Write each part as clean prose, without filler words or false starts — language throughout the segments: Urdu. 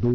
2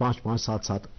5-5, 7-7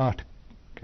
8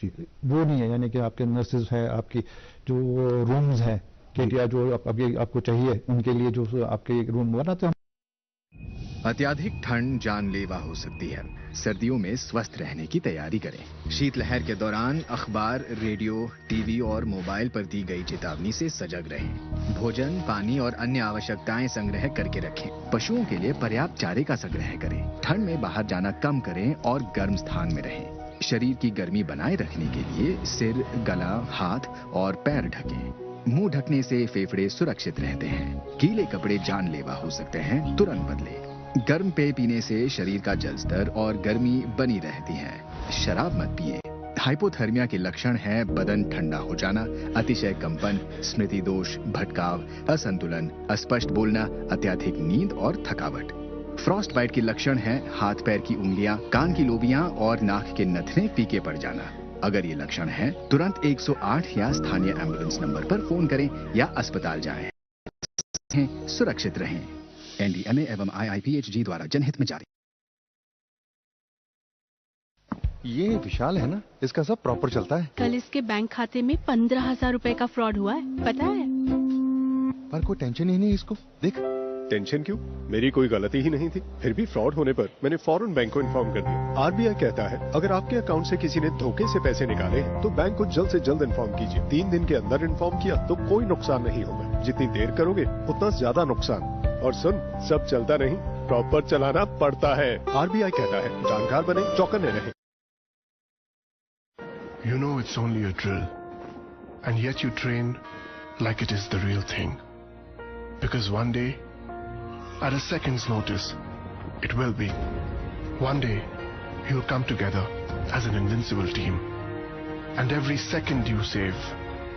جی وہ نہیں ہے، یعنی کہ آپ کے نرسز ہے، آپ کی جو رومز ہیں KTR جو ابھی آپ کو چاہیے ان کے لیے جو آپ کے روم بناتے ہیں. اتیادھک ٹھنڈ جان لیوا ہو سکتی ہے. سردیوں میں سوستھ رہنے کی تیاری کریں. شیت لہر کے دوران اخبار، ریڈیو، ٹی وی اور موبائل پر دی گئی چیتاونی سے سجگ رہیں. بھوجن، پانی اور انیہ آوشکتائیں سنگرہ کر کے رکھیں. پشوؤں کے لیے پریاپت چارے کا سنگرہ کریں. ٹھنڈ میں باہر جانا کم کریں اور گرم ستھان میں رہیں. شریر کی گرمی بنائے رکھنے کے لیے سر، گلا، ہاتھ اور پیر ڈھکیں. منہ ڈھکنے سے پھیپھڑے سرکشت رہتے ہیں. گیلے کپڑے جان لیوا ہو سکتے ہیں، ترنت بدلیں. گرم پے پینے سے شریر کا جل استر اور گرمی بنی رہتی ہے. شراب مت پیے. ہائپوتھرمیا کے لکشن ہے بدن ٹھنڈا ہو جانا، اتیشے کمپن، اسمرتی دوش، بھٹکاؤ، اسنتولن، اسپشٹ بولنا، اتیادھک نیند اور تھکاوٹ. فراسٹ بائٹ کی لکشن ہے ہاتھ پیر کی انگلیاں، کان کی لوبیاں اور ناک کے نتھنے پھیکے پڑ جانا. اگر یہ لکشن ہے ترنت 108 یا استھانیہ ایمبولینس نمبر پر فون کریں یا اسپتال جائیں. سرکشت رہیں. NDMA ایوم IIPHG دوارا جنہت میں جاری. یہ وشال ہے نا، اس کا سب پراپر چلتا ہے. کل اس کے بینک کھاتے میں 15,000 روپے کا فراڈ ہوا ہے، پتا ہے؟ پر کوئی ٹینشن ہی نہیں اس کو. دیکھ. ٹینشن کیوں؟ میری کوئی غلطی ہی نہیں تھی. پھر بھی فراڈ ہونے پر میں نے فوراً بینک کو انفارم کر دیا. RBI کہتا ہے اگر آپ کے اکاؤنٹ سے کسی نے دھوکے سے پیسے نکالے ہیں تو بینک کو جلد سے جلد انفارم کیجیے. 3 دن کے اندر انفارم کیا تو کوئی نقصان نہیں ہوگا. جتنی دیر کرو گے اتنا زیادہ نقصان. اور سن، سب چلتا نہیں، پراپر چلانا پڑتا ہے. RBI کہتا ہے جانکار بنے، چوکنے رہیں. You know it's only a drill, and yet you train like it is the real thing. Because one day, at a second's notice, it will be. One day, you'll come together as an invincible team, and every second you save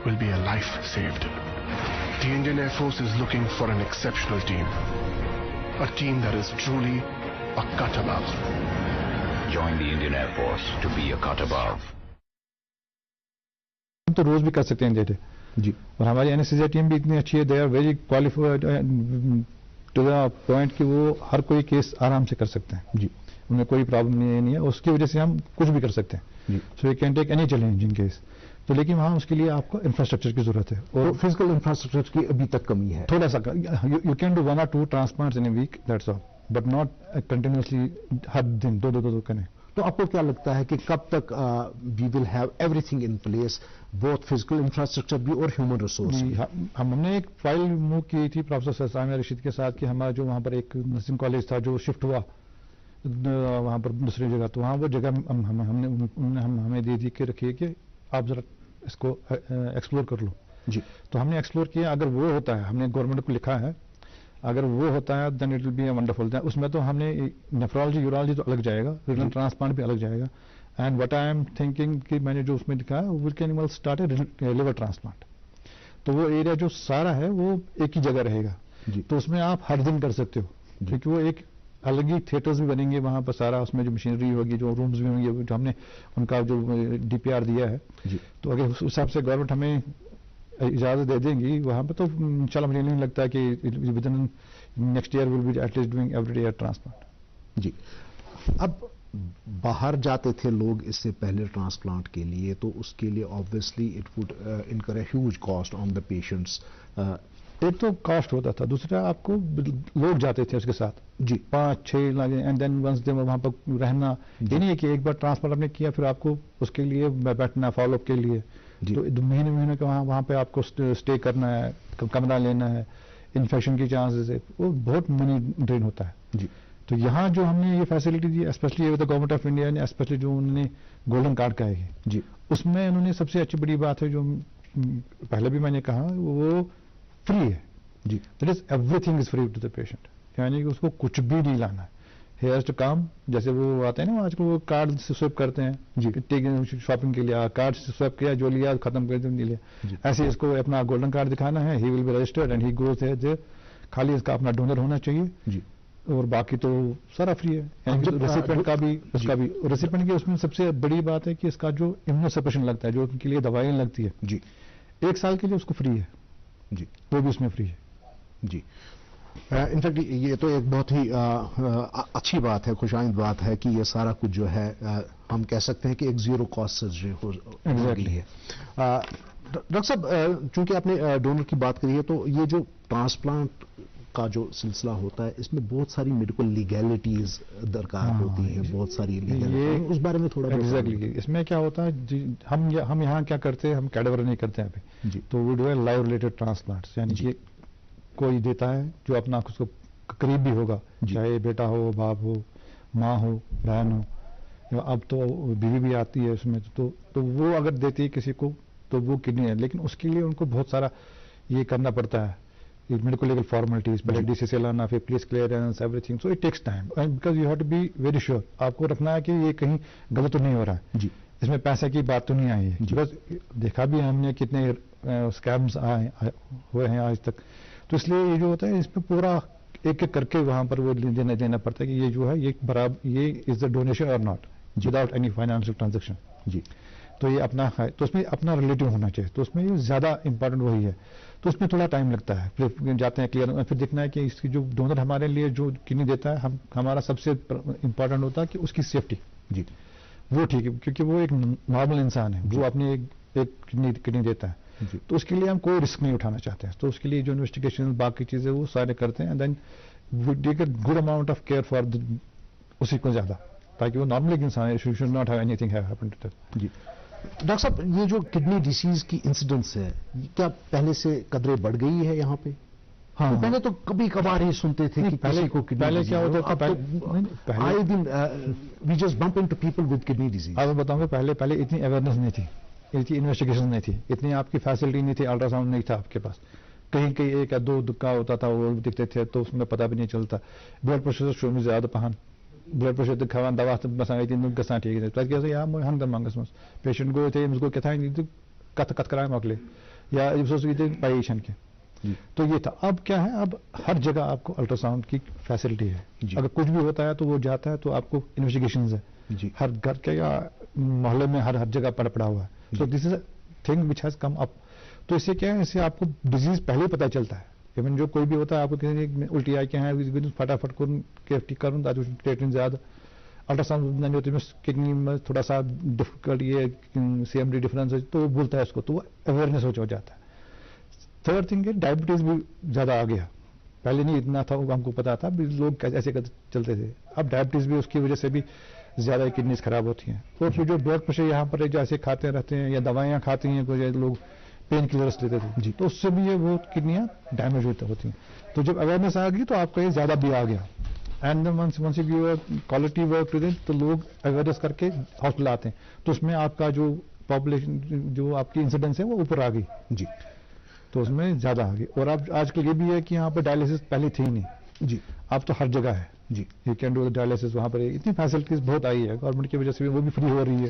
will be a life saved. The Indian Air Force is looking for an exceptional team, a team that is truly a cut above. Join the Indian Air Force to be a cut above. ہم تو روز بھی کر سکتے ہیں ڈیٹے جی. اور ہماری NSCJ ٹیم بھی اتنی اچھی ہے، they are very qualified to the point کہ وہ ہر کوئی کیس آرام سے کر سکتے ہیں جی. ان میں کوئی پرابلم نہیں ہے، اس کی وجہ سے ہم کچھ بھی کر سکتے ہیں. سو you can take any challenge in case. تو لیکن وہاں اس کے لیے آپ کو انفراسٹرکچر کی ضرورت ہے، اور فزیکل انفراسٹرکچر کی ابھی تک کمی ہے تھوڑا سا. You can do 1 or 2 transplants in a week, that's all, but not continuously ہر دن دو کریں. تو آپ کو کیا لگتا ہے کہ کب تک we will have everything in place, both physical infrastructure بھی اور ہیومن ریسورس؟ ہم نے ایک فائل موو کی تھی پروفیسر سامعہ رشید کے ساتھ کہ ہمارا جو وہاں پر ایک نرسنگ کالج تھا جو شفٹ ہوا وہاں پر دوسری جگہ، تو وہاں وہ جگہ ہمیں دے دی کہ رکھیے کہ آپ ذرا اس کو ایکسپلور کر لو جی. تو ہم نے ایکسپلور کیا. اگر وہ ہوتا ہے، ہم نے گورنمنٹ کو لکھا ہے، اگر وہ ہوتا ہے then it will be a wonderful. اس میں تو ہم نے نیفرولوجی یورولوجی تو الگ جائے گا، رینل ٹرانسپلانٹ بھی الگ جائے گا. And what I am thinking کہ میں نے جو اس میں لکھا ہے we can start a liver transplant. تو وہ ایریا جو سارا ہے وہ ایک ہی جگہ رہے گا جی. تو اس میں آپ ہر دن کر سکتے ہو کیونکہ وہ ایک الگ ہی تھیٹرز بھی بنیں گے وہاں پر، سارا اس میں جو مشینری ہوگی، جو رومز بھی ہوں گے، جو ہم نے ان کا جو DPR دیا ہے جی. تو اگر اس حساب سے گورنمنٹ ہمیں اجازت دے دیں گی وہاں پہ، تو انشاءاللہ مجھے نہیں لگتا ہے کہ within next year will be at least doing every day transplant جی. اب باہر جاتے تھے لوگ اس سے پہلے ٹرانسپلانٹ کے لیے، تو اس کے لیے obviously it would incur a huge cost on the patients. ایک تو کاسٹ ہوتا تھا، دوسرا آپ کو لوگ جاتے تھے اس کے ساتھ جی 5-6 لگے، اینڈ دین ونس دے وہاں پر رہنا. یہ نہیں ہے کہ ایک بار ٹرانسپلانٹ آپ نے کیا پھر آپ کو اس کے لیے بیٹھنا فالو اپ کے لیے تو مہینے کے وہاں پہ آپ کو اسٹے کرنا ہے، کمرہ لینا ہے، انفیکشن کی چانسز ہے، وہ بہت منی ڈرین ہوتا ہے جی. تو یہاں جو ہم نے یہ فیسلٹی دی، اسپیشلی گورنمنٹ آف انڈیا نے، اسپیشلی جو انہوں نے گولڈن کارڈ کا ہے جی، اس میں انہوں نے سب سے اچھی بڑی بات ہے جو پہلے بھی میں نے کہا، وہ فری ہے جی. That is everything is free to the patient, یعنی کہ اس کو کچھ بھی نہیں لانا ہے. ہی ہیز ٹو کم، جیسے وہ آتے ہیں نا آج کل وہ کارڈ سے سویپ کرتے ہیں جی، شاپنگ کے لیے کارڈ سے سویپ کیا، جو لیا ختم کر دیا، نہیں لیا. ایسے اس کو اپنا گولڈن کارڈ دکھانا ہے، he will be registered and he goes ہے. خالی اس کا اپنا ڈونر ہونا چاہیے جی، اور باقی تو سارا فری ہے. ریسیپینٹ کا بھی اس کا بھی. ریسیپینٹ کی اس میں سب سے بڑی بات ہے کہ اس کا جو امیونو سپریشن لگتا ہے، جو ان کے لیے دوائیں لگتی ہے جی، 1 سال کے لیے اس کو فری ہے جی، وہ بھی اس میں فری ہے جی. انفیکٹ یہ تو ایک بہت ہی اچھی بات ہے، خوش آئند بات ہے کہ یہ سارا کچھ جو ہے ہم کہہ سکتے ہیں کہ ایک زیرو کاسٹ سرجری ہو گئی ہے. ڈاکٹر صاحب چونکہ آپ نے ڈونر کی بات کری ہے تو یہ جو ٹرانسپلانٹ کا جو سلسلہ ہوتا ہے اس میں بہت ساری میڈیکل لیگیلٹیز درکار ہوتی ہیں، بہت ساری لیگیلٹیز، اس بارے میں تھوڑا ایگزیکٹلی. اس میں کیا ہوتا ہے ہم یہاں کیا کرتے ہیں، ہم کیڈور نہیں کرتے ہیں ابھی، تو وہ جو ہے لائف ریلیٹڈ ٹرانسپلانٹس، یعنی کہ کوئی دیتا ہے جو اپنا اس کو قریب بھی ہوگا، چاہے بیٹا ہو، باپ ہو، ماں ہو، بہن ہو، اب تو بیوی بھی آتی ہے اس میں، تو وہ اگر دیتی ہے کسی کو تو وہ کڈنی ہے، لیکن اس کے لیے ان کو بہت سارا یہ کرنا پڑتا ہے، میڈیکل لیگل فارمیلٹیز، پہلے ڈی سی سے لانا، پھر police clearance, everything, so it takes time because you have to be very sure. آپ کو رکھنا ہے کہ یہ کہیں غلط تو نہیں ہو رہا ہے، اس میں پیسے کی بات تو نہیں آئی ہے، بیکاز دیکھا بھی ہم نے کتنے اسکیمز ہوئے ہیں آج تک. تو اس لیے یہ جو ہوتا ہے اس پہ پورا ایک ایک کر کے وہاں پر وہ دینا پڑتا ہے کہ یہ جو ہے یہ برابر، یہ از دا ڈونیشن اور not without any financial transaction. جی تو یہ اپنا ہے، تو اس میں اپنا ریلیٹو ہونا چاہیے، تو اس میں یہ زیادہ امپورٹنٹ وہی ہے. تو اس میں تھوڑا ٹائم لگتا ہے، پھر جاتے ہیں کلیئر، پھر دیکھنا ہے کہ اس کی جو ڈونر ہمارے لیے جو کڈنی دیتا ہے ہمارا سب سے امپورٹنٹ ہوتا ہے کہ اس کی سیفٹی جی وہ ٹھیک ہے، کیونکہ وہ ایک نارمل انسان ہے، وہ اپنی ایک کڈنی دیتا ہے، تو اس کے لیے ہم کوئی رسک نہیں اٹھانا چاہتے ہیں. تو اس کے لیے جو انویسٹیگیشن باقی چیزیں وہ سارے کرتے ہیں، then we take a good amount of care for اسی کو زیادہ، تاکہ وہ نارمل ایک انسان ہے، should not have anything happen to that. جی ڈاکٹر صاحب یہ جو کڈنی ڈیسیز کی انسیڈنس ہے کیا پہلے سے قدرے بڑھ گئی ہے یہاں پہ؟ ہاں پہلے تو کبھی کبھار ہی سنتے تھے کہ کسی کو پہلے کیا ہوتا تھا، آئے دن we just bump into people with kidney disease. آپ بتاؤں گا پہلے اتنی اویئرنیس نہیں تھی، اتنی انویسٹیگیشن نہیں تھی، اتنی آپ کی فیسلٹی نہیں تھی، الٹرا ساؤنڈ نہیں تھا آپ کے پاس، کہیں ایک یا دو دکا ہوتا تھا وہ دکھتے تھے تو اس میں پتہ بھی نہیں چلتا. بلڈ پریشر شو میں زیادہ پہن بلڈ پریشر دکھاوان دوا بسان گژھان ٹھیک ہے یا ہنگ دمانگس مز پیشنٹ گو تھے گو کتان کت کران مکلے یا پی چھن کی. تو یہ تھا. اب کیا ہے، اب ہر جگہ آپ کو الٹرا ساؤنڈ کی فیسلٹی ہے، اگر کچھ بھی ہوتا ہے تو وہ جاتا ہے تو آپ کو انویسٹیگیشنز ہے ہر گھر کے یا محلے میں ہر جگہ پڑا ہوا ہے. So this is a thing which has come up. تو اس سے کیا ہے، اس سے آپ کو ڈیزیز پہلے ہی پتہ چلتا ہے. ایون جو کوئی بھی ہوتا ہے آپ کو کہیں الٹی آئی کیا ہے فٹافٹ کیفٹی کروں کریٹن زیادہ الٹرا ساؤنڈ کڈنی میں تھوڑا سا ڈفیکلٹ یہ سی ایم ڈی ڈفرینس ہے تو وہ بولتا ہے اس کو، تو وہ اویئرنیس ہو جاتا ہے. تھرڈ تھنگ ہے ڈائبٹیز بھی زیادہ آ گیا، پہلے نہیں اتنا تھا، ہم کو پتا تھا لوگ ایسے چلتے تھے، اب ڈائبٹیز بھی اس کی وجہ سے بھی زیادہ کڈنیز خراب ہوتی ہیں. اور پھر جو بلڈ پریشر یہاں پر جیسے کھاتے رہتے ہیں یا دوائیاں کھاتی ہیں کوئی لوگ پین کلرس لیتے تھے جی، تو اس سے بھی یہ بہت کڈنیاں ڈیمیج ہوتی ہیں. تو جب اویئرنیس آ گئی تو آپ کا یہ زیادہ بھی آ گیا، and once you quality work to then تو لوگ اویئرنیس کر کے ہاسپٹل آتے ہیں، تو اس میں آپ کا جو پاپولیشن جو آپ کی انسیڈنس ہے وہ اوپر آ گئی جی، تو اس میں زیادہ آ گئی. اور اب آج کل یہ بھی ہے کہ یہاں پہ ڈائلسس پہلے تھی ہی نہیں جی، اب تو ہر جگہ ہے جی، یو کین ڈو ڈائلسس. وہاں پر اتنی فیسلٹیز بہت آئی ہے گورنمنٹ کی وجہ سے، وہ بھی فری ہو رہی ہے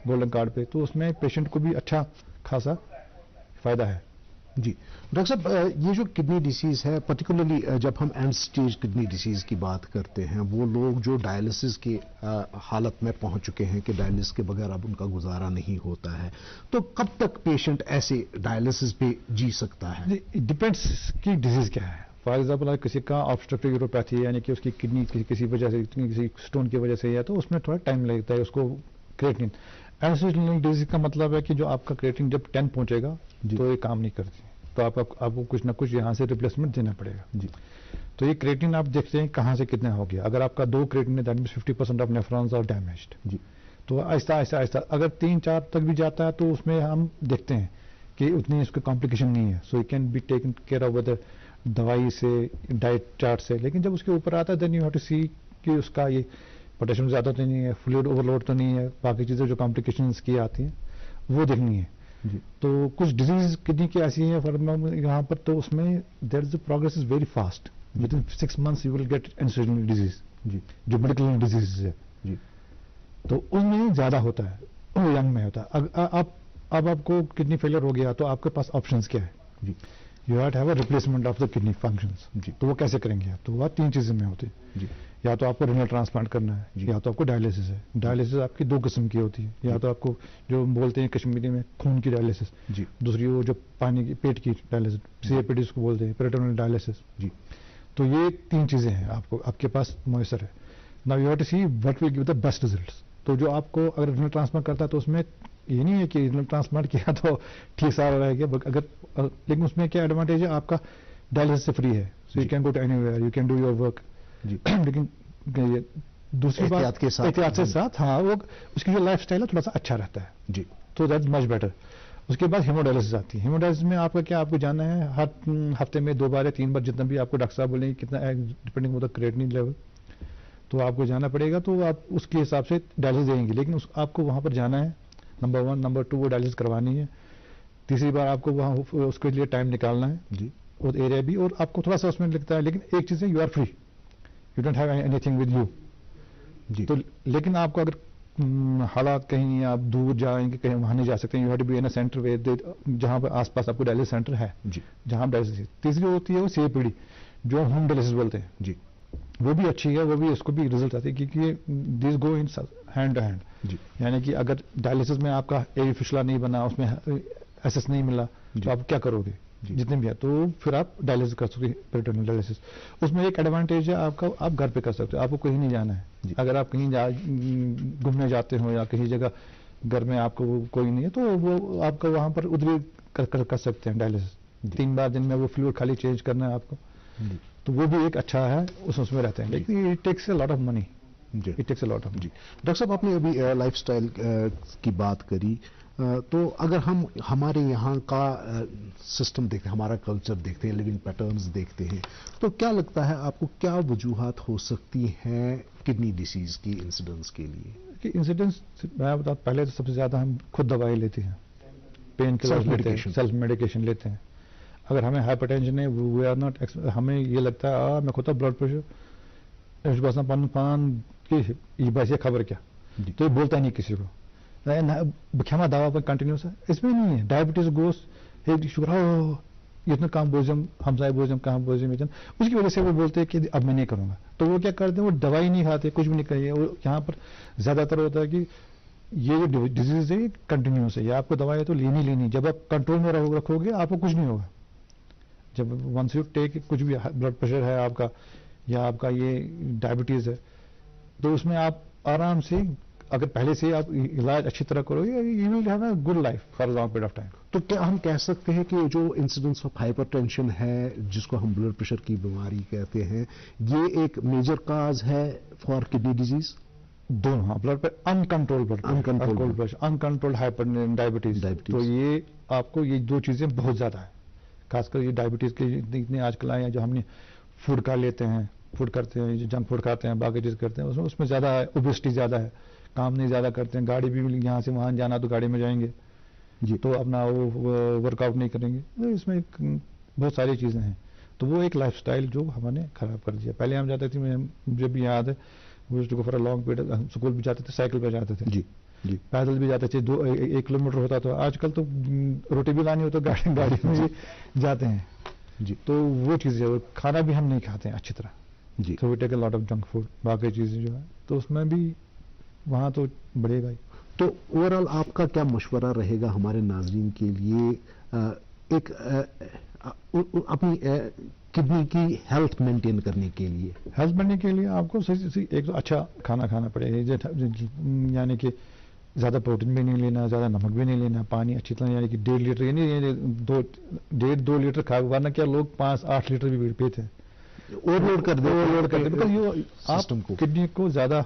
گولڈن کارڈ پہ، تو اس میں پیشنٹ کو بھی اچھا خاصا فائدہ ہے جی. ڈاکٹر صاحب یہ جو کڈنی ڈیسیز ہے پرٹیکولرلی جب ہم اینڈ سٹیج کڈنی ڈیسیز کی بات کرتے ہیں، وہ لوگ جو ڈائلسس کی حالت میں پہنچ چکے ہیں کہ ڈائلسس کے بغیر اب ان کا گزارا نہیں ہوتا ہے، تو کب تک پیشنٹ ایسے ڈائلسس پہ جی سکتا ہے؟ ڈپینڈس کی ڈیزیز کیا ہے. فار ایگزامپل کسی کا آبسٹرکٹیو یوروپیتھی ہے، یعنی کہ اس کی کڈنی کسی وجہ سے کسی اسٹون کی وجہ سے ہے، تو اس میں تھوڑا ٹائم لگتا ہے اس کو کریٹنین. اینسٹیجنل ڈیزیز کا مطلب ہے کہ جو آپ کا کریٹنین جب 10 پہنچے گا تو یہ کام نہیں کرتی، تو آپ کو کچھ نہ کچھ یہاں سے ریپلیسمنٹ دینا پڑے گا جی. تو یہ کریٹنین آپ دیکھتے ہیں کہاں سے کتنا ہو گیا. اگر آپ کا 2 کریٹنین ہے that means 50% of nephrons are damaged جی، تو آہستہ آہستہ اگر 3-4 تک بھی جاتا ہے تو اس میں ہم دیکھتے ہیں کہ اتنی اس کو کمپلیکیشن نہیں ہے. So you can be taken care of either دوائی سے، ڈائٹ چارٹ سے. لیکن جب اس کے اوپر آتا ہے دین یو ہیو ٹو سی کہ اس کا یہ پوٹیشیم زیادہ تو نہیں ہے، فلوئڈ اوور لوڈ تو نہیں ہے، باقی چیزیں جو کمپلیکیشنز کی آتی ہیں وہ دیکھنی ہے جی. تو کچھ ڈیزیز کڈنی کی ایسی ہیں یہاں پر، تو اس میں there is progress is very fast, with in 6 months you will get انسٹیجنل ڈیزیز جی، جو میڈیکل ڈیزیز ہے جی. تو ان میں زیادہ ہوتا ہے، وہ ینگ میں ہوتا ہے. اب آپ کو کڈنی فیلئر ہو گیا تو آپ کے پاس آپشنز کیا ہے جی؟ You have to have a replacement of the kidney functions جی. تو وہ کیسے کریں گے؟ تو وہ 3 چیزوں میں ہوتی ہے جی. یا تو آپ کو رینل ٹرانسپلانٹ کرنا ہے جی، یا تو آپ کو ڈائلسس ہے. ڈائلسس آپ کی 2 قسم کی ہوتی ہے، یا تو آپ کو جو بولتے ہیں کشمیری میں خون کی ڈائلسس جی، دوسری وہ جو پانی کی پیٹ کی ڈائلسس سی اے پی ڈی اس کو بولتے ہیں پیریٹونیل ڈائلسس جی. تو یہ 3 چیزیں ہیں آپ کے پاس میسر ہے. Now you have to see what will give the best results. تو جو آپ کو اگر رینل ٹرانسپلانٹ کرتا ہے تو اس میں یہ نہیں ہے کہ رینل ٹرانسپلانٹ کیا تو ٹھیک سارا رہ گیا, اگر لیکن اس میں کیا ایڈوانٹیج ہے, آپ کا ڈائلسس سے فری ہے, so you can go to anywhere, you can do your work. لیکن دوسری بات احتیاط کے ساتھ, ہاں وہ اس کی جو لائف اسٹائل ہے تھوڑا سا اچھا رہتا ہے جی, تو دیٹ مچ بیٹر. اس کے بعد ہیموڈائلسس آتی ہے. ہیموڈائلسس میں آپ کا کیا, آپ کو جانا ہے ہر ہفتے میں 2 بار یا 3 بار جتنا بھی آپ کو ڈاکٹر صاحب بولیں کتنا ڈپینڈنگ ہوتا ہے کریٹنین لیول, تو آپ کو جانا پڑے گا, تو آپ اس کے حساب سے ڈائلسس دیں گے. لیکن آپ کو وہاں پر جانا ہے, نمبر 1, نمبر 2 وہ ڈائلسس کروانی ہے, تیسری بار آپ کو وہاں اس کے لیے ٹائم نکالنا ہے جی, اور ایریا بھی, اور آپ کو تھوڑا سا اس میں لگتا ہے. لیکن ایک چیز ہے, you are free, you don't have anything with you جی. تو لیکن آپ کو اگر حالات کہیں آپ دور جائیں گے, کہیں وہاں نہیں جا سکتے, you have to be in a centre جہاں پر آس پاس آپ کو ڈائلسس سینٹر ہے جی, جہاں ڈائلسس. تیسری ہوتی ہے وہ سی پی ڈی جو ہوم ڈائلسس بولتے ہیں جی, وہ بھی اچھی ہے, وہ بھی اس کو بھی ریزلٹ آتے ہیں, کیونکہ these go in hand to hand جی. یعنی کہ اگر ڈائلسس میں آپ کا ایوی فشلا نہیں بنا, اس میں ایسس نہیں ملا, تو آپ کیا کرو گے جتنے بھی ہے, تو پھر آپ ڈائلسس کر سکتے ہیں, پیریٹونیل ڈائلسس. اس میں ایک ایڈوانٹیج ہے آپ کا, آپ گھر پہ کر سکتے ہو, آپ کو کہیں نہیں جانا ہے. اگر آپ کہیں گھومنے جاتے ہو یا کہیں جگہ گھر میں آپ کو کوئی نہیں ہے, تو وہ آپ کا وہاں پر ادھر کر سکتے ہیں ڈائلسس. 3 بار دن میں وہ فلوئڈ خالی چینج کرنا ہے آپ کو, تو وہ بھی ایک اچھا ہے, اس میں رہتے ہیں. لیکن it takes a lot of money, it takes a lot of. Doctor صاحب آپ نے ابھی لائف اسٹائل کی بات کری, تو اگر ہم ہمارے یہاں کا سسٹم دیکھتے ہیں, ہمارا کلچر دیکھتے ہیں, لیونگ پیٹرنز دیکھتے ہیں, تو کیا لگتا ہے آپ کو کیا وجوہات ہو سکتی ہیں کڈنی ڈیزیز کی انسیڈنس کے لیے؟ کہ انسیڈنس میں بتا, پہلے تو سب سے زیادہ ہم خود دوائی لیتے ہیں, پین کلر لیتے ہیں, سیلف میڈیکیشن لیتے ہیں. اگر ہمیں ہائپر ٹینشن ہے, وی آر ناٹ, ہمیں یہ لگتا ہے میں خود بلڈ پریشر بس پن پان یہ بس خبر کیا, تو یہ بولتا نہیں کسی کو, کھیما دوا پر کنٹینیوس ہے, اس میں نہیں ہے. ڈائبٹیز گوس شوگر ہو اتنا کام بوجھم, ہمسائے بوجھم, کہاں بوجھم, اس کی وجہ سے وہ بولتے ہیں کہ اب میں نہیں کروں گا. تو وہ کیا کرتے ہیں, وہ دوائی نہیں کھاتے, کچھ بھی نہیں کریے. یہاں پر زیادہ تر ہوتا ہے کہ یہ جو ڈیزیز ہے یہ کنٹینیوس ہے, یہ آپ کو دوائی تو لینی. جب آپ کنٹرول میں رکھو گے آپ کو کچھ نہیں ہوگا. جب ونس یو ٹیک کچھ بھی بلڈ پریشر ہے آپ کا, یا آپ کا یہ ڈائبٹیز ہے, تو اس میں آپ آرام سے اگر پہلے سے آپ علاج اچھی طرح کرو گے, you will have a good life for long period of time. تو کیا ہم کہہ سکتے ہیں کہ جو انسیڈنس آف ہائپر ٹینشن ہے, جس کو ہم بلڈ پریشر کی بیماری کہتے ہیں, یہ ایک میجر کاز ہے فار کڈنی ڈیزیز؟ دونوں, ہاں, بلڈ پریشر انکنٹرول ہائپر ڈائبٹیز, تو یہ آپ کو یہ 2 چیزیں بہت زیادہ ہے. خاص کر یہ ڈائبٹیز کے اتنے آج کل آئے ہیں, جو ہم نے فوڈ کا لیتے ہیں, فوڈ کرتے ہیں, جو جنک فوڈ کھاتے ہیں, باقی چیز کرتے ہیں, اس میں زیادہ ہے, اوبیسٹی زیادہ ہے, کام نہیں زیادہ کرتے ہیں, گاڑی بھی یہاں سے وہاں جانا تو گاڑی میں جائیں گے جی, تو اپنا وہ ورک آؤٹ نہیں کریں گے. اس میں بہت ساری چیزیں ہیں. تو وہ ایک لائف سٹائل جو ہم نے خراب کر دیا. پہلے ہم جاتے تھے, مجھے بھی یاد ہے, وہ فار لانگ پیریڈ اسکول بھی جاتے تھے, سائیکل پہ جاتے تھے جی, پیدل بھی جاتے تھے, 1 کلومیٹر ہوتا تھا. آج کل تو روٹی بھی لانی ہو تو گاڑی میں بھی جاتے ہیں جی. تو وہ چیزیں, کھانا بھی ہم نہیں کھاتے ہیں اچھی طرح جی, تو وی take a lot of junk food, باقی چیزیں جو ہے, تو اس میں بھی وہاں تو بڑھے گا ہی. تو اوور آل آپ کا کیا مشورہ رہے گا ہمارے ناظرین کے لیے ایک اپنی کڈنی کی ہیلتھ مینٹین کرنے کے لیے؟ ہیلتھ مینٹین کے لیے آپ کو ایک تو اچھا کھانا کھانا پڑے گا, یعنی کہ زیادہ پروٹین بھی نہیں لینا, زیادہ نمک بھی نہیں لینا, پانی اچھی طرح, یعنی کہ 1.5 لیٹر, یعنی 2 لیٹر کھا, ورنہ کیا لوگ 5-8 لیٹر بھی پیتے ہیں, اوور لوڈ کر دیں. بیکاز آپ کڈنی کو زیادہ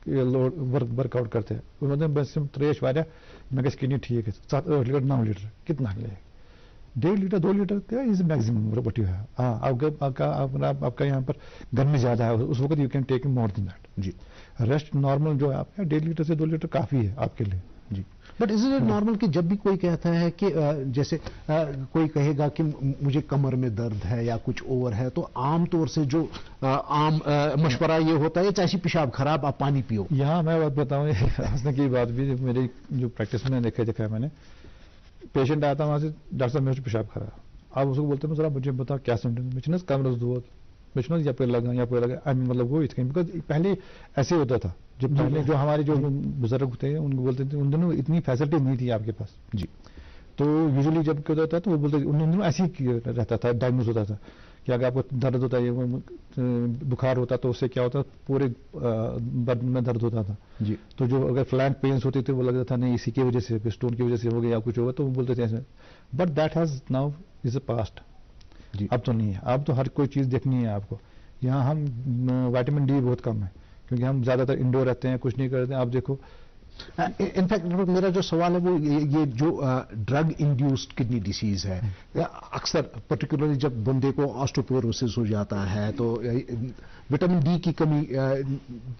ورک آؤٹ کرتے ہیں, مطلب بس تریش واریاہ میں کہ کڈنی ٹھیک ہے, 7-8 لیٹر 9 لیٹر کتنا لے, 1.5 لیٹر 2 لیٹر کیا از میکسیمم بٹی ہے. ہاں, آپ کا یہاں پر گرمی زیادہ ہے, اس وقت you can take more than that جی. ریسٹ نارمل جو ہے آپ کا 1.5 لیٹر سے 2 لیٹر کافی ہے آپ کے لیے جی. بٹ از اٹ نارمل کہ جب بھی کوئی کہتا ہے کہ جیسے کوئی کہے گا کہ مجھے کمر میں درد ہے یا کچھ اور ہے, تو عام طور سے جو عام مشورہ یہ ہوتا ہے چاہے پیشاب خراب آپ پانی پیو. یہاں میں بات بتاؤں, ہنسنے کی بات بھی, میری جو پریکٹس میں دیکھا ہے میں نے, پیشنٹ آتا وہاں سے, ڈاکٹر صاحب میرے پیشاب خراب, آپ اس کو بولتے ہیں ذرا مجھے بتاؤ کیا سمٹم, میں کمرز دود, میں یا پہ لگا, مطلب وہ بیکاز پہلے ایسے ہوتا تھا, جب پہلے جو ہمارے جو بزرگ تھے ان کو بولتے تھے, ان دنوں اتنی فیسلٹی نہیں تھی آپ کے پاس جی. تو یوزلی جب کیا ہوتا تھا تو وہ بولتے ان دنوں ایسے ہی رہتا تھا, ڈائگنوز ہوتا تھا کہ اگر آپ کو درد ہوتا ہے بخار ہوتا تو اس سے کیا ہوتا پورے بدن میں درد ہوتا تھا جی. تو جو اگر فلینک پینس ہوتی تھی وہ لگتا تھا نہیں اسی کی وجہ سے اسٹون کی وجہ سے ہو گیا یا کچھ ہوگا تو وہ بولتے تھے ایسے. But that has now is a past. اب تو نہیں ہے, اب تو ہر کوئی چیز دیکھنی ہے آپ کو. یہاں ہم وائٹامن ڈی بہت کم ہے کیونکہ ہم زیادہ تر انڈور رہتے ہیں, کچھ نہیں کرتے ہیں. آپ دیکھو انفیکٹ میرا جو سوال ہے وہ یہ جو ڈرگ انڈیوسڈ کڈنی ڈیسیز ہے, اکثر پرٹیکولرلی جب بندے کو آسٹوپوروسس ہو جاتا ہے تو وٹامن ڈی کی کمی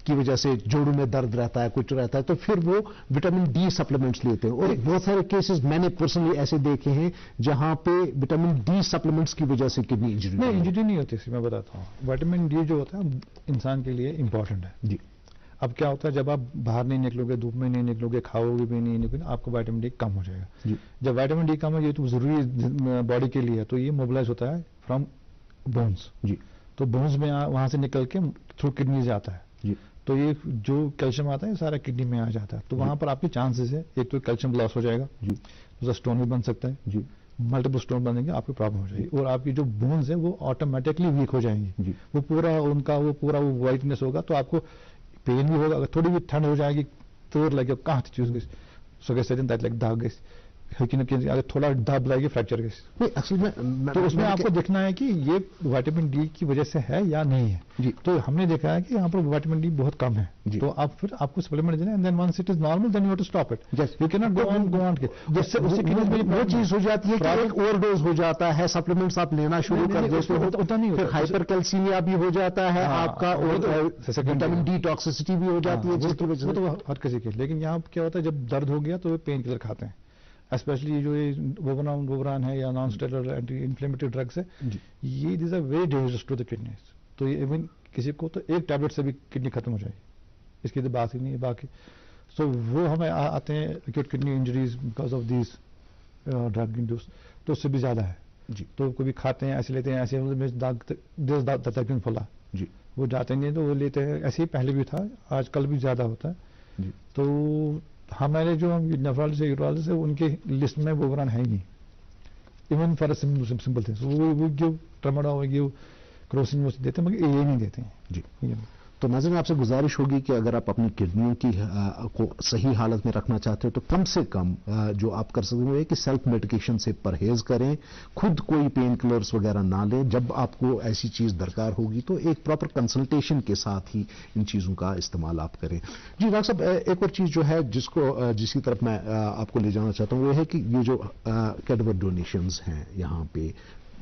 کی وجہ سے جوڑوں میں درد رہتا ہے, کچھ رہتا ہے, تو پھر وہ وٹامن ڈی سپلیمنٹس لیتے ہیں. اور بہت سارے کیسز میں نے پرسنلی ایسے دیکھے ہیں جہاں پہ وٹامن ڈی سپلیمنٹس کی وجہ سے کڈنی انجری نہیں ہوتی. میں بتاتا ہوں, وٹامن ڈی جو ہوتا ہے انسان کے لیے امپورٹنٹ ہے. جی. اب کیا ہوتا ہے جب آپ باہر نہیں نکلو گے, دھوپ میں نہیں نکلو گے, کھاؤ گے بھی نہیں نکلو گے, آپ کو وائٹامن ڈی کم ہو جائے گا. جی. جب وائٹامن ڈی کم ہو یہ تو ضروری باڈی کے لیے ہے, تو یہ موبلائز ہوتا ہے فرام بونس. جی. تو بونس میں وہاں سے نکل کے تھرو کڈنی سے آتا ہے. جی. تو یہ جو کیلشیم آتا ہے سارا کڈنی میں آ جاتا ہے. تو وہاں پر آپ کے چانسز ہے, ایک تو کیلشیم لاس ہو جائے گا, دوسرا اسٹون بھی بن سکتا ہے. جی. ملٹیپل اسٹون بنیں گے, آپ کی پرابلم ہو جائے گی, اور آپ کی جو بونز ہیں وہ آٹومیٹکلی ویک ہو جائیں گی. وہ پورا ان کا وہ پورا وہ وائٹنس ہوگا, تو آپ کو پین بھی ہوگا. اگر تھوڑی بھی ٹھنڈ ہو جائے گی تو لگے کہاں چیز گئی سو گئے سجن تک لگ داغ گئی, اگر تھوڑا دب لائے گی فریکچر گئی. اصل میں تو اس میں آپ کو دیکھنا ہے کہ یہ وائٹامن ڈی کی وجہ سے ہے یا نہیں ہے. جی. تو ہم نے دیکھا ہے کہ یہاں پر وائٹامن ڈی بہت کم ہے. جی. تو آپ پھر آپ کو سپلیمنٹ دینا, and then once it is normal then you have to stop it. You can not go on جس سے وہ چیز ہو جاتی ہے کہ ایک اوور ڈوز ہو جاتا ہے, سپلیمنٹس آپ لینا شروع کر دیتے ہو, اتنا نہیں ہوتا, ہائپر کیلسیمیا بھی ہو جاتا ہے آپ کا, اور وٹامن ڈی ٹاکسیسٹی بھی ہو جاتی ہے جس کی وجہ سے. ہر کسی کے. لیکن یہاں کیا ہوتا ہے جب درد ہو گیا تو پین کلر کھاتے ہیں, اسپیشلی جو ووبران ہے یا non steroid anti inflammatory drugs ہے, یہ these are very dangerous to the kidneys. تو یہ ایون کسی کو تو ایک ٹیبلٹ سے بھی کڈنی ختم ہو جائے گی, اس کی تو بات ہی نہیں ہے باقی. سو وہ ہمیں آتے ہیں acute kidney injuries because of these drug induce, تو اس سے بھی زیادہ ہے. جی. تو کبھی کھاتے ہیں ایسے لیتے ہیں, ایسے پھلا. جی. وہ جاتے ہیں تو وہ لیتے ہیں, ایسے ہی پہلے بھی تھا, آج کل بھی زیادہ ہوتا ہے. جی. تو ہمارے جو نیفرالوجسٹ یورولوجسٹ ہے ان کے لسٹ میں ووبران ہے ہی نہیں, ایون فار سمپل تھنگس. وہ گیو ٹرماڈول, وہ گیو کروسین وہ دیتے ہیں, مگر یہ نہیں دیتے ہیں. جی. تو ناظرین آپ سے گزارش ہوگی کہ اگر آپ اپنی کڈنیوں کی کو صحیح حالت میں رکھنا چاہتے ہو تو کم سے کم جو آپ کر سکتے ہیں کہ سیلف میڈیکیشن سے پرہیز کریں, خود کوئی پین کلرز وغیرہ نہ لیں. جب آپ کو ایسی چیز درکار ہوگی تو ایک پراپر کنسلٹیشن کے ساتھ ہی ان چیزوں کا استعمال آپ کریں. جی ڈاکٹر صاحب, ایک اور چیز جو ہے جس کی طرف میں آپ کو لے جانا چاہتا ہوں وہ ہے کہ یہ جو کیڈور ڈونیشنز ہیں یہاں پہ,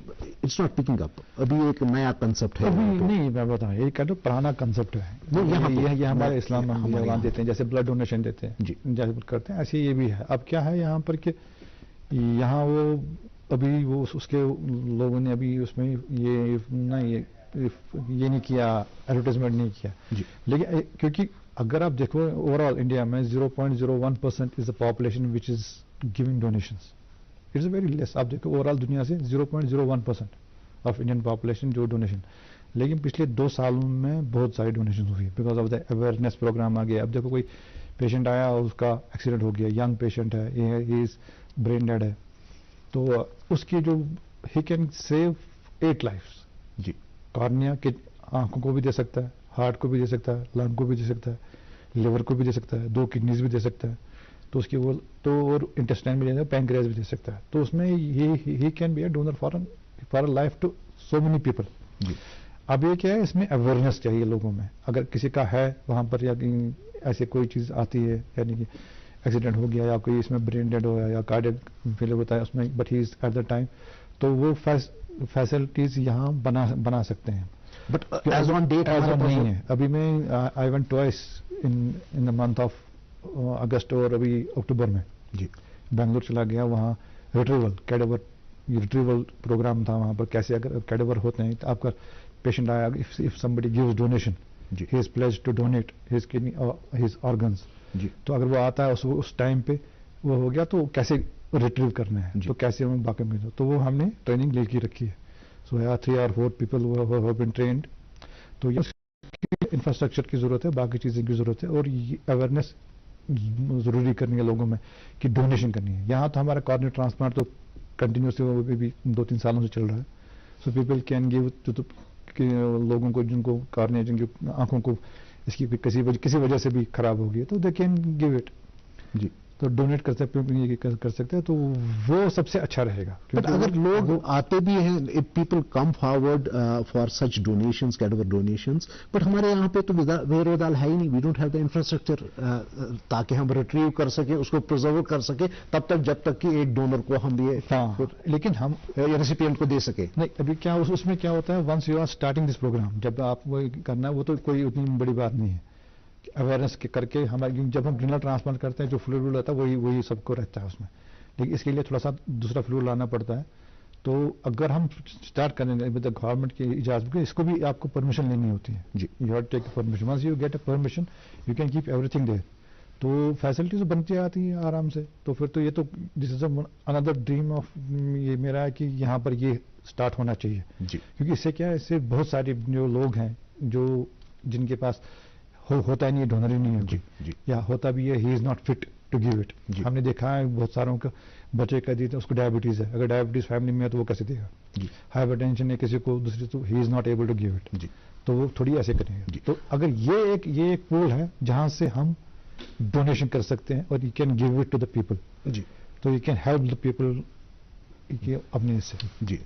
اٹس ناٹ پکنگ اپ, ابھی ایک نیا کنسپٹ ہے. نہیں میں بتاؤں, یہ کہہ دو پرانا کنسپٹ ہے, یہ ہمارے اسلام میں دیتے ہیں, جیسے بلڈ ڈونیشن دیتے ہیں, جیسے کرتے ہیں ایسے یہ بھی ہے. اب کیا ہے یہاں پر کہ یہاں وہ ابھی وہ اس کے لوگوں نے ابھی اس میں یہ نہیں کیا, ایڈورٹائزمنٹ نہیں کیا. لیکن کیونکہ اگر آپ دیکھو اوور آل انڈیا میں 0.01% is the population which is giving donations. It's a very less. آپ دیکھو اوور آل دنیا سے 0.01% آف انڈین پاپولیشن جو ڈونیشن. لیکن پچھلے 2 سالوں میں بہت ساری ڈونیشن ہوئی because of the awareness program آ گیا. اب دیکھو کوئی پیشنٹ آیا اور اس کا ایکسیڈنٹ ہو گیا, ینگ پیشنٹ ہے, یہ برین ڈیڈ ہے, تو اس کی جو ہی کین سیو 8 لائفس. جی. کارنیا کے آنکھوں کو بھی دے سکتا ہے, ہارٹ کو بھی دے سکتا ہے, لنگ کو بھی دے سکتا ہے, لیور کو بھی دے سکتا ہے, 2 کڈنیز بھی دے سکتا ہے, تو اس کی وہ تو اور انٹسٹائن بھی دے سکتا ہے, پینکریاس بھی دے سکتا ہے. تو اس میں he can be a donor for life to so many people. اب یہ کیا ہے, اس میں اویئرنیس چاہیے لوگوں میں. اگر کسی کا ہے وہاں پر یا ایسے کوئی چیز آتی ہے, یعنی کہ ایکسیڈنٹ ہو گیا یا کوئی اس میں برین ڈیڈ ہو گیا یا کارڈیک فیلر ہوتا ہے اس میں, but he is at the time, تو وہ فیسلٹیز یہاں بنا سکتے ہیں. بٹ ایز آن ڈیٹ نہیں ہے. ابھی میں I went twice in the month of August اور ابھی اکتوبر میں. جی. بنگلور چلا گیا, وہاں ریٹریول پروگرام تھا. وہاں پر کیسے اگر کیڈور ہوتے ہیں تو آپ کا پیشنٹ آیا, if somebody gives donation, he is pledged to donate his kidney or his organs. جی. تو اگر وہ آتا ہے اس ٹائم پہ وہ ہو گیا تو کیسے ریٹریو کرنا ہے, تو کیسے ہمیں باقی مل, تو وہ ہم نے ٹریننگ لے کے رکھی ہے. سو 3 or 4 people have been trained. تو یہ انفراسٹرکچر کی ضرورت ہے, باقی چیزیں کی ضرورت ہے, اور اویئرنیس ضروری کرنی ہے لوگوں میں کہ ڈونیشن کرنی ہے. یہاں تو ہمارا کارنی ٹرانسپلانٹ تو کنٹینیوسلی بھی 2-3 سالوں سے چل رہا ہے. so people can give to the لوگوں کو جن کو کارنیا جن کی آنکھوں کو اس کی کسی وجہ سے بھی خراب ہو گئی تو دے کین گیو اٹ. جی تو ڈونیٹ کر سکتے ہیں تو وہ سب سے اچھا رہے گا. بٹ اگر لوگ آتے بھی ہیں, if people come forward for such donations category donations, but ہمارے یہاں پہ تو ویرودال ہے ہی نہیں, we don't have the infrastructure تاکہ ہم ریٹریو کر سکیں, اس کو پرزرو کر سکیں تب تک جب تک کہ ایک ڈونر کو ہم یہ لیکن ہم ریسیپینٹ کو دے سکیں. نہیں ابھی کیا اس میں کیا ہوتا ہے, once you are starting this program, جب آپ وہ کرنا ہے وہ تو کوئی اتنی بڑی بات نہیں ہے, اویئرنیس کر کے ہمارے جب ہم رینل ٹرانسپلانٹ کرتے ہیں جو فلوئڈ رہتا ہے وہی سب کو رہتا ہے اس میں, لیکن اس کے لیے تھوڑا سا دوسرا فلوئڈ لانا پڑتا ہے. تو اگر ہم اسٹارٹ کریں گے گورنمنٹ کی اجازت کے, اس کو بھی آپ کو پرمیشن لینی ہوتی ہے. جی you have take permission, once you get a permission you can keep everything there. تو فیسلٹیز بنتی آتی ہیں آرام سے. تو پھر تو یہ تو دس از اندر ڈریم آف یہ میرا ہے کہ یہاں پر یہ اسٹارٹ ہونا چاہیے. جی کیونکہ اس سے کیا ہے, اس سے بہت سارے جو لوگ ہیں جو جن کے پاس ہوتا ہی نہیں ہے, ڈونر ہی نہیں ہے. جی جی یا ہوتا بھی ہے, he is not fit to give it. ہم نے دیکھا ہے بہت ساروں کا بچے کا دیتے اس کو ڈائبٹیز ہے, اگر ڈائبٹیز فیملی میں ہے تو وہ کیسے دے گا. جی ہائپر ٹینشن ہے کسی کو دوسری, تو he is not able to give it. جی تو وہ تھوڑی ایسے کریں گے. تو اگر یہ ایک پول ہے جہاں سے ہم ڈونیشن کر سکتے ہیں اور you can give it to the people. جی تو you can help the people اپنے سے. جی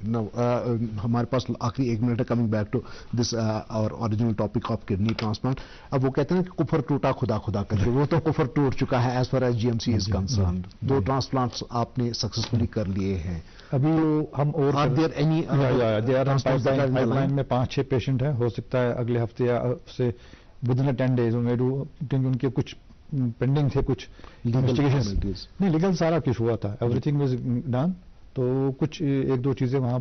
ہمارے پاس آخری 1 منٹ ہے. کمنگ بیک ٹو دس اور original topic of kidney transplant. اب وہ کہتے ہیں کہ کفر ٹوٹا خدا خدا کر کے, وہ تو کفر ٹوٹ چکا ہے as far as GMC is concerned. 2 transplants آپ نے سکسیسفلی کر لیے ہیں. ابھی ہم اور پائپ لائن میں 5-6 پیشنٹ ہیں, ہو سکتا ہے اگلے ہفتے یا سے ود ان 10 days کیونکہ ان کے کچھ پینڈنگ تھے, کچھ نہیں لیگل سارا کچھ ہوا تھا, ایوری تھنگ واز ڈن. تو کچھ 1-2 چیزیں وہاں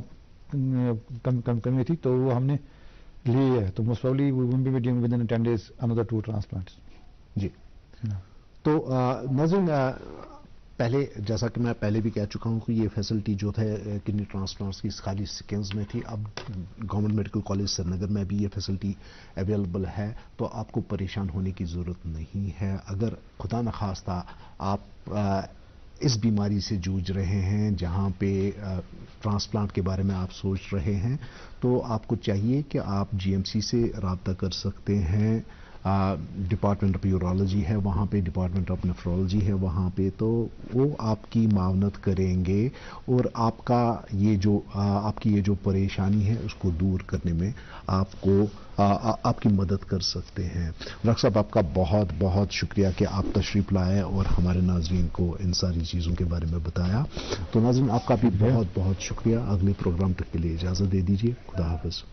کمی تھی تو وہ ہم نے لی ہے. تو most probably we will be doing with in 10 days another 2 transplants. جی تو ناظرین, پہلے جیسا کہ میں پہلے بھی کہہ چکا ہوں کہ یہ فیسلٹی جو ہے کڈنی ٹرانسپلانٹس کی خالی سکمز میں تھی. اب گورنمنٹ میڈیکل کالج سری نگر میں بھی یہ فیسلٹی اویلیبل ہے, تو آپ کو پریشان ہونے کی ضرورت نہیں ہے. اگر خدا نخواستہ آپ اس بیماری سے جوجھ رہے ہیں جہاں پہ ٹرانسپلانٹ کے بارے میں آپ سوچ رہے ہیں, تو آپ کو چاہیے کہ آپ GMC سے رابطہ کر سکتے ہیں. ڈپارٹمنٹ آف یورولوجی ہے وہاں پہ, ڈپارٹمنٹ آف نیفرولوجی ہے وہاں پہ, تو وہ آپ کی معاونت کریں گے اور آپ کی یہ جو پریشانی ہے اس کو دور کرنے میں آپ کی مدد کر سکتے ہیں. ڈاکٹر صاحب آپ کا بہت بہت شکریہ کہ آپ تشریف لائے اور ہمارے ناظرین کو ان ساری چیزوں کے بارے میں بتایا. تو ناظرین آپ کا بھی بہت بہت شکریہ. اگلے پروگرام تک کے لیے اجازت دے دیجیے. خدا حافظ.